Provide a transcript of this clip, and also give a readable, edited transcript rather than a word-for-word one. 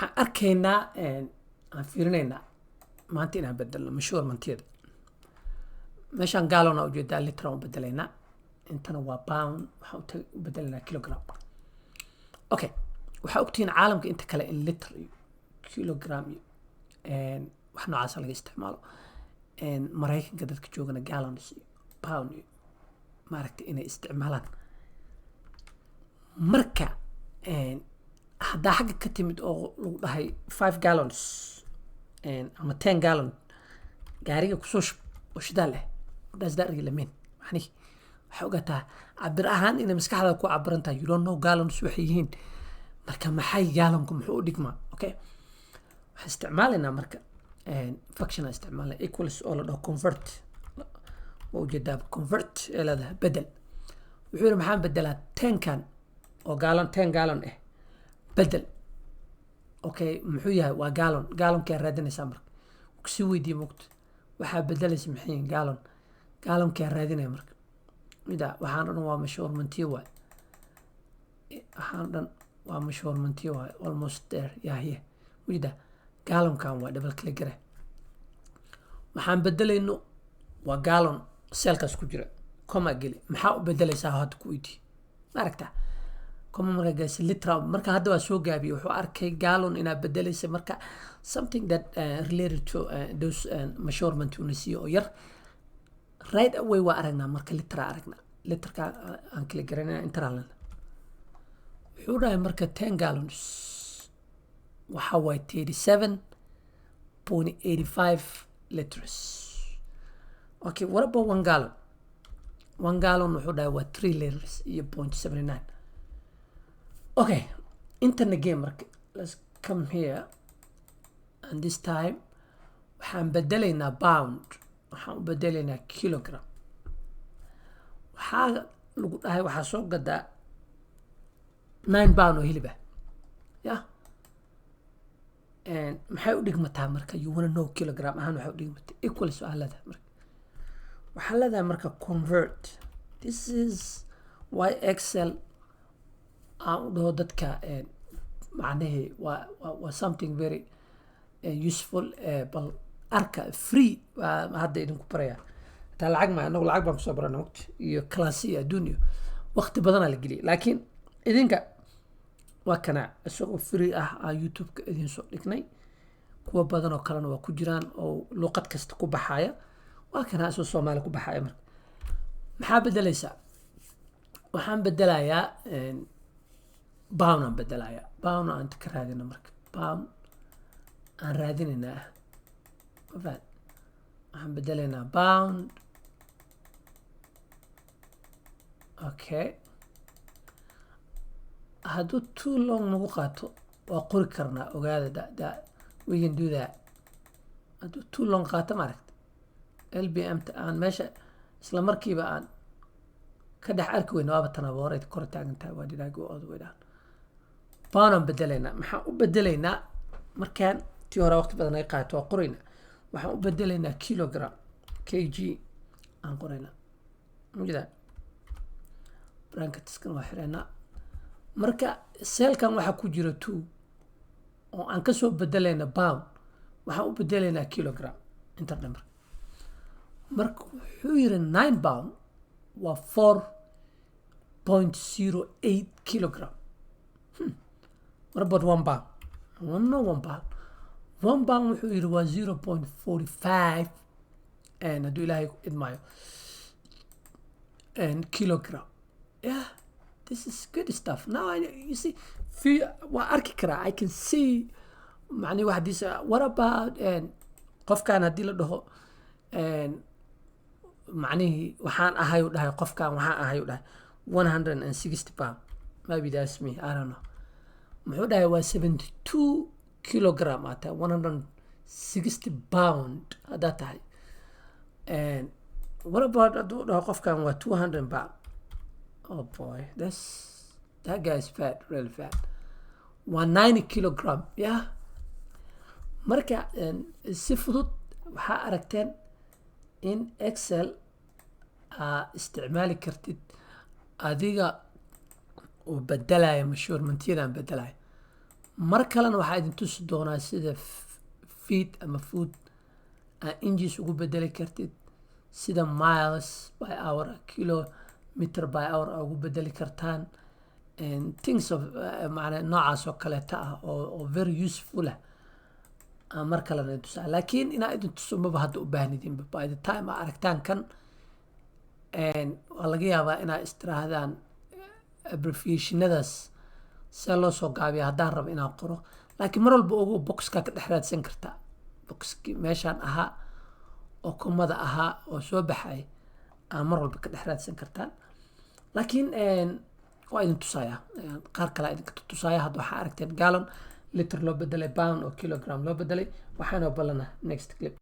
waxaan arkaynaa aan fiirinaynaa maanta inaan bedelno measurementiyada meeshaan gallon u jeedaa liter aan bedelaynaa intana waa pound waxaan u bedelaynaa kilogram okay waxaa ogtihiin caalamka inta kale in liter iyo kilogram iyo wax noocaas laga isticmaalo maraykanka dadka joogana gallons iyo pound iyo maaragtay inay isticmaalaan marka haddaa xagga ka timid oo lagu dhahay 5 gallons ama 10 gallon gaariga kusoo oo shidaal leh what does that really mean maxni waxay ogaataa cabir ahaan inay maskaxda ku cabiran tahay you don't know gallons waxay yihiin marka maxay gallonku muxuu u dhigmaa okay waxaan isticmaalaynaa marka function isticmaalna equals oo la dhaho convert oo ujeedaa convert ee leedahay bedel wuxuu yiri maxaan bedelaa 10 kan oo gallon 10 gallon bedel okay muxuu yahay waa gallon ka raadinaysaa marka si weydii moogto waxaa bedelaysa maxay gallon ka raadinaya marka mida waxaan dhan waa measurementiyo waay almost there yeah mida gallon kan waa double click gare waxaan bedelayno waa gallon selkaas ku jira comma geli maxaa u bedelaysaa hadda ku weydii maaragta كم مرة جالس لتر مرة هذا وسوق جابي وحركة قالون إن بدل يصير مرة something that related to those measurement ونسيه ير right away وأرجنا مرة لتر كان كل جرينا انترالنا حورا مرة 10 gallons وحوي 37.85 liters okay what about 1 gallon 1 gallon وحورا هو 3 liters 0.79 okay internet gamer let's come here and this time waxaan bedelaynaa pound waxaan bedelaynaa kilogram waxaa lagu dhahay waxaa soo gadaa 9 pound oo hilib yeah and maxay u dhigmataa marka you want to know kilogram ahaan waxay u dhigmataa equal su'aalada marka waxaa leedahay marka convert this is why excel أو دتك معناه و something very useful بل أركا free هذا إنكم بريا تالعج مع إنه العج بمصبرنا وقت كلاسية دنيا وقت بدنا لقلي لكن إذنك وكنا السوق free يوتيوب إذن سوق لكني كوا بدنا وكلنا وكجيران أو لقط كستكو بحايا وكنا أسوس مالكو بحايا مرك محابد ليس وحن بدلايا باونا بدلايا باونا أنت كرادينا مرك باون أن رادينا وفاد وحن بدلنا باوند أوكي هادو too long نقاطو وقول كرنا وقاعد دا we can do that هادو too long قاطة مركت LBM تان ماشي إسلا مركيبة أن كدح أركوي نوابتنا بوريت كورتاغن تا وادي لاقو all the way down باونا بدلينا maxaan u bedelaynaa markaan tii hore waqti badan ay qaato waa qorayna waxaan u bedelaynaa kilogram kg aan qorayna mujida bracketskan waa xirayna marka selkan waxa ku jira 2 oo aan ka soo bedelayna pound waxaan u bedelaynaa kilogram inta dhamar marka wuxuu yiri 9 pound waa 4.08 kilogram what about 1 pound? No 1 pound. 1 pound wuxuu yiri waa 0.45 and adu ilaahay idmaayo and kilogram. Yeah, this is good stuff. Now you see waa arki karaa I can see macni waxdiisa what about and qofkan hadii la dhaho and macnihi waxaan ahay u dhahay qofkan waxaan ahay u dhahay 160 pound maybe that's me I don't know muxuu dhahay waa 72 kilogram ata 160 pound haddaa tahay and what about aduu dhaho qofkan waa 200 pound oh boy that guy is fat really fat 190 kilogram yeah marka si fudud waxaa aragteen in excel isticmaali kartid adiga oo bedelaya measurementyadan bedelaya mar kalena waxaa idin tusi doonaa sida feet ama food inches ugu bedeli kartid, sida miles by hour, kilometer by hour ugu bedeli kartaan, and things of macnaa noocaas oo kaleeta ah oo very useful ah mar kalena idin tusaa. laakiin inaa idin tuso maba hadda u baahnidinba. by the time aa aragtaan kan waa laga yaabaa inaa istiraahdaan abbreviationadaas see loo soo gaabiya haddaan rabo inaan qoro, laakiin mar walba ogo boxkaa ka dhex raadsan kartaa. boxkii meeshaan ahaa oo komada ahaa oo soo baxay aa mar walba ka dhex raadsan kartaan. laakiin waa idin tusaaya qaar kale idinka tusaaya. hadda waxaa aragteen gallon, liter loo bedelay, pound oo kilogram loo bedelay. waxaana balana next clip.